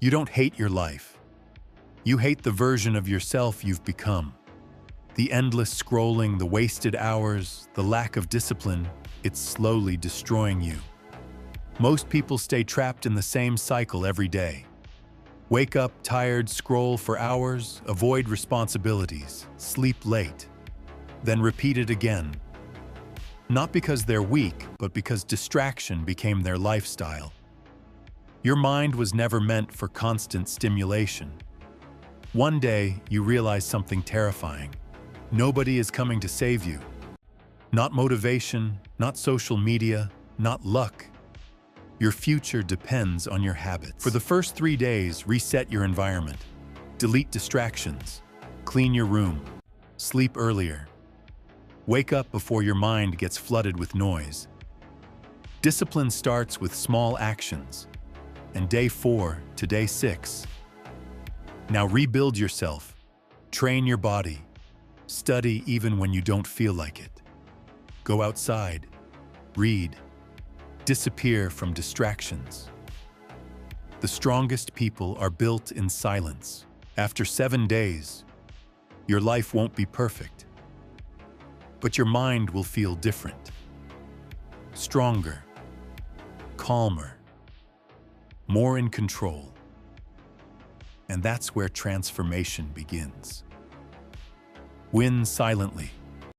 You don't hate your life. You hate the version of yourself you've become. The endless scrolling, the wasted hours, the lack of discipline, it's slowly destroying you. Most people stay trapped in the same cycle every day. Wake up tired, scroll for hours, avoid responsibilities, sleep late, then repeat it again. Not because they're weak, but because distraction became their lifestyle. Your mind was never meant for constant stimulation. One day, you realize something terrifying. Nobody is coming to save you. Not motivation, not social media, not luck. Your future depends on your habits. For the first 3 days, reset your environment. Delete distractions. Clean your room. Sleep earlier. Wake up before your mind gets flooded with noise. Discipline starts with small actions. And day 4 to day 6. Now rebuild yourself. Train your body. Study even when you don't feel like it. Go outside. Read. Disappear from distractions. The strongest people are built in silence. After 7 days, your life won't be perfect, but your mind will feel different. Stronger, calmer, more in control. And that's where transformation begins. Win silently.